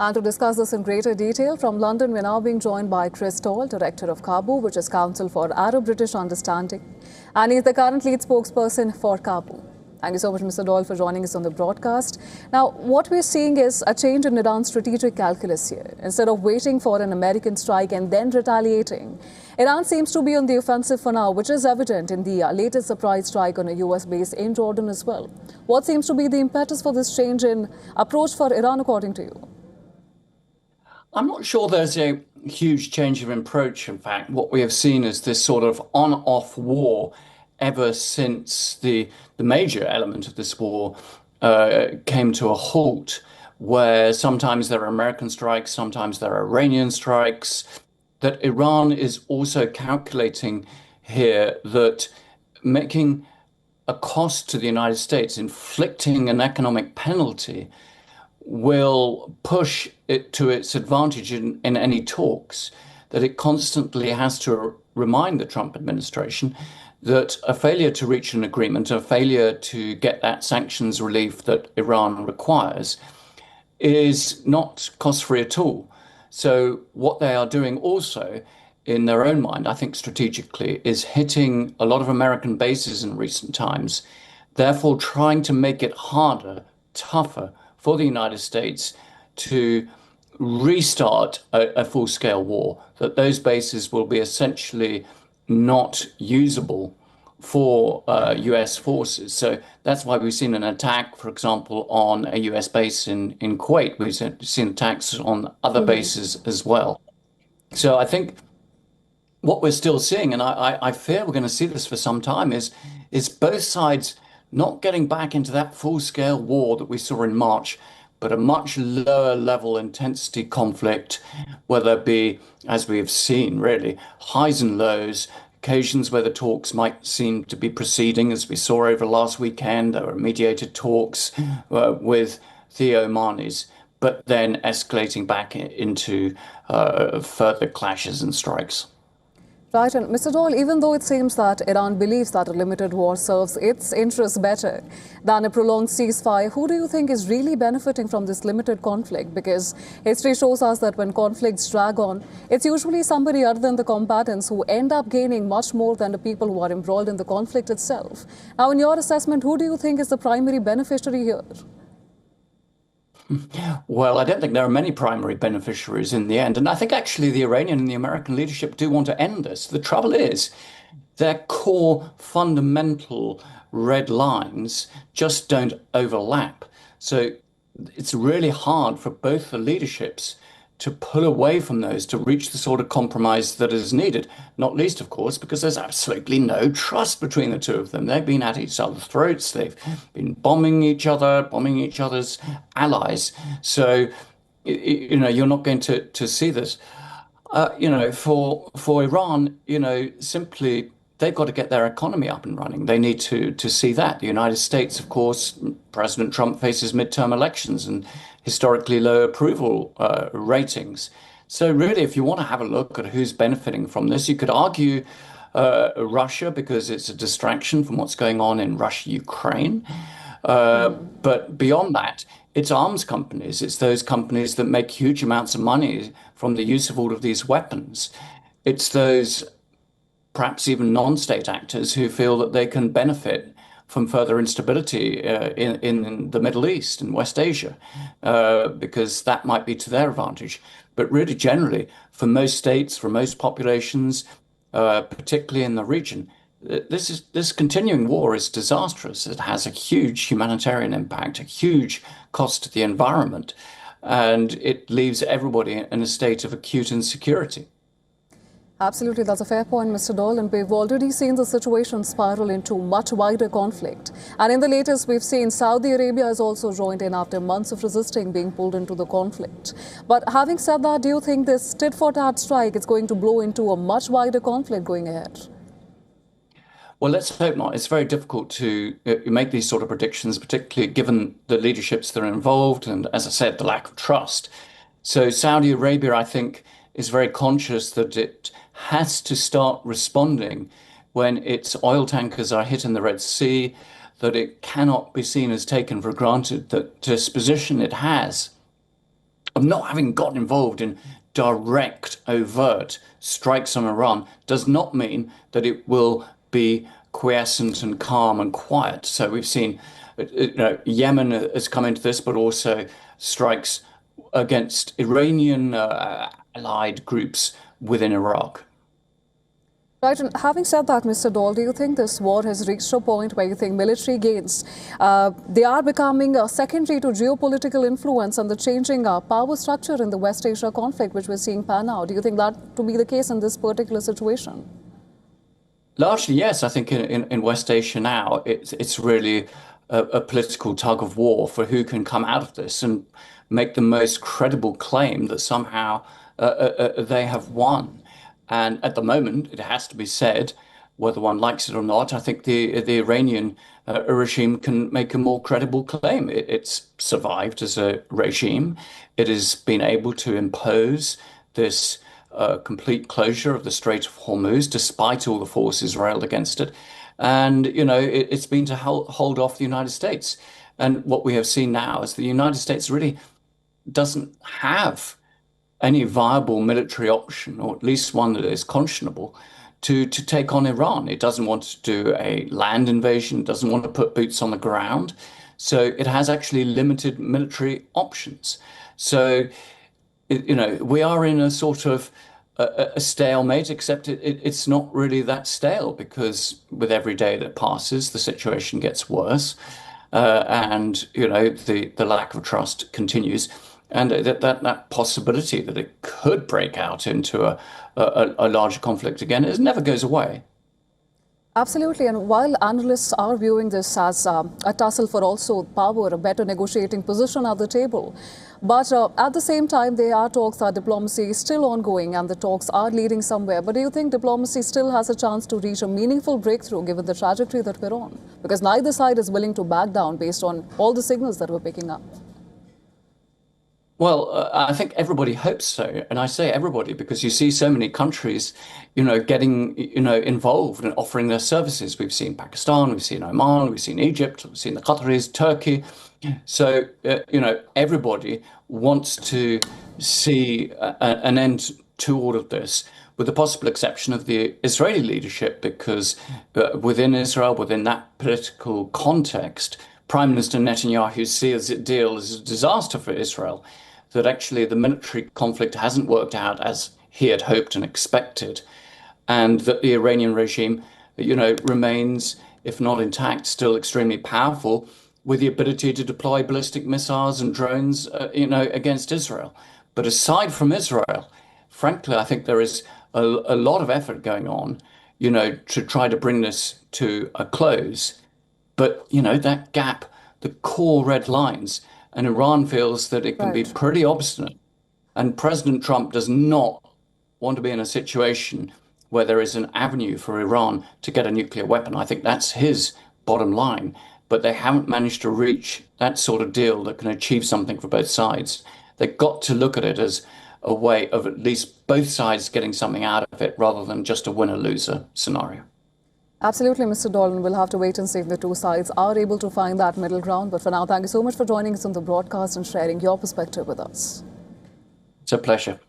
And to discuss this in greater detail, from London, we're now being joined by Chris Toll, Director of CABU, which is Council for Arab-British Understanding. And he's the current lead spokesperson for CABU. Thank you so much, Mr. Doyle, for joining us on the broadcast. Now, what we're seeing is a change in Iran's strategic calculus here. Instead of waiting for an American strike and then retaliating, Iran seems to be on the offensive for now, which is evident in the latest surprise strike on a US base in Jordan as well. What seems to be the impetus for this change in approach for Iran, according to you? I'm not sure there's a huge change of approach. In fact, what we have seen is this sort of on-off war ever since the major element of this war came to a halt, where sometimes there are American strikes, sometimes there are Iranian strikes, that Iran is also calculating here that making a cost to the United States, inflicting an economic penalty, will push it to its advantage in any talks, that it constantly has to remind the Trump administration that a failure to reach an agreement, a failure to get that sanctions relief that Iran requires, is not cost-free at all. So what they are doing also, in their own mind, I think strategically, is hitting a lot of American bases in recent times, therefore trying to make it harder, tougher for the United States to restart a full-scale war, that those bases will be essentially not usable for US forces. So that's why we've seen an attack, for example, on a US base in Kuwait. We've seen attacks on other bases as well. So I think what we're still seeing, and I fear we're going to see this for some time, is both sides not getting back into that full-scale war that we saw in March, but a much lower level intensity conflict, where there be, as we have seen, really, highs and lows, occasions where the talks might seem to be proceeding, as we saw over last weekend. There were mediated talks with the Omanis, but then escalating back into further clashes and strikes. Right, and Mr. Doyle, even though it seems that Iran believes that a limited war serves its interests better than a prolonged ceasefire, who do you think is really benefiting from this limited conflict? Because history shows us that when conflicts drag on, it's usually somebody other than the combatants who end up gaining much more than the people who are embroiled in the conflict itself. Now, in your assessment, who do you think is the primary beneficiary here? Well, I don't think there are many primary beneficiaries in the end. And I think actually the Iranian and the American leadership do want to end this. The trouble is their core fundamental red lines just don't overlap. So it's really hard for both the leaderships to pull away from those to reach the sort of compromise that is needed. Not least, of course, because there's absolutely no trust between the two of them. They've been at each other's throats. They've been bombing each other, bombing each other's allies. So, you're not going to see this. For Iran, simply they've got to get their economy up and running. They need to see that. The United States, of course, President Trump faces midterm elections and historically low approval ratings. So really, if you want to have a look at who's benefiting from this, you could argue Russia, because it's a distraction from what's going on in Russia, Ukraine. But beyond that, it's arms companies. It's those companies that make huge amounts of money from the use of all of these weapons. It's those perhaps even non-state actors who feel that they can benefit from further instability in the Middle East and West Asia, because that might be to their advantage. But really, generally, for most states, for most populations, particularly in the region, this continuing war is disastrous. It has a huge humanitarian impact, a huge cost to the environment, and it leaves everybody in a state of acute insecurity. Absolutely, that's a fair point, Mr. Doyle, and we've already seen the situation spiral into much wider conflict. And in the latest, we've seen Saudi Arabia has also joined in after months of resisting being pulled into the conflict. But having said that, do you think this tit-for-tat strike is going to blow into a much wider conflict going ahead? Well, let's hope not. It's very difficult to make these sort of predictions, particularly given the leaderships that are involved and, as I said, the lack of trust. So Saudi Arabia, I think, is very conscious that it has to start responding when its oil tankers are hit in the Red Sea, that it cannot be seen as taken for granted, that this position it has of not having gotten involved in direct, overt strikes on Iran does not mean that it will be quiescent and calm and quiet. So we've seen, Yemen has come into this, but also strikes against Iranian allied groups within Iraq. Right, and having said that, Mr. Daul, do you think this war has reached a point where you think military gains, they are becoming secondary to geopolitical influence and the changing power structure in the West Asia conflict, which we're seeing pan out? Do you think that to be the case in this particular situation? Largely, yes. I think in West Asia now, it's really a political tug of war for who can come out of this and make the most credible claim that somehow they have won. And at the moment, it has to be said, whether one likes it or not, I think the Iranian regime can make a more credible claim. It's survived as a regime. It has been able to impose this complete closure of the Strait of Hormuz, despite all the forces railed against it. And, it's been to hold off the United States. And what we have seen now is the United States really doesn't have any viable military option, or at least one that is conscionable, to take on Iran. It doesn't want to do a land invasion, doesn't want to put boots on the ground. So it has actually limited military options. So, we are in a sort of a stalemate, except it's not really that stale, because with every day that passes, the situation gets worse. And, the lack of trust continues. And that possibility that it could break out into a larger conflict again, it never goes away. Absolutely. And while analysts are viewing this as a tussle for also power, a better negotiating position at the table, but at the same time, there are talks that diplomacy is still ongoing and the talks are leading somewhere. But do you think diplomacy still has a chance to reach a meaningful breakthrough given the trajectory that we're on? Because neither side is willing to back down based on all the signals that we're picking up. Well, I think everybody hopes so. And I say everybody because you see so many countries, getting, involved and offering their services. We've seen Pakistan, we've seen Oman, we've seen Egypt, we've seen the Qataris, Turkey. So, everybody wants to see an end to all of this, with the possible exception of the Israeli leadership, because within Israel, within that political context, Prime Minister Netanyahu sees the deal as a disaster for Israel, that actually the military conflict hasn't worked out as he had hoped and expected, and that the Iranian regime, remains, if not intact, still extremely powerful, with the ability to deploy ballistic missiles and drones, against Israel. But aside from Israel, frankly, I think there is a lot of effort going on, to try to bring this to a close. But, that gap, the core red lines, and Iran feels that it can be pretty obstinate. And President Trump does not want to be in a situation where there is an avenue for Iran to get a nuclear weapon. I think that's his bottom line. But they haven't managed to reach that sort of deal that can achieve something for both sides. They've got to look at it as a way of at least both sides getting something out of it, rather than just a winner-loser scenario. Absolutely, Mr. Dolan. We'll have to wait and see if the two sides are able to find that middle ground. But for now, thank you so much for joining us on the broadcast and sharing your perspective with us. It's a pleasure.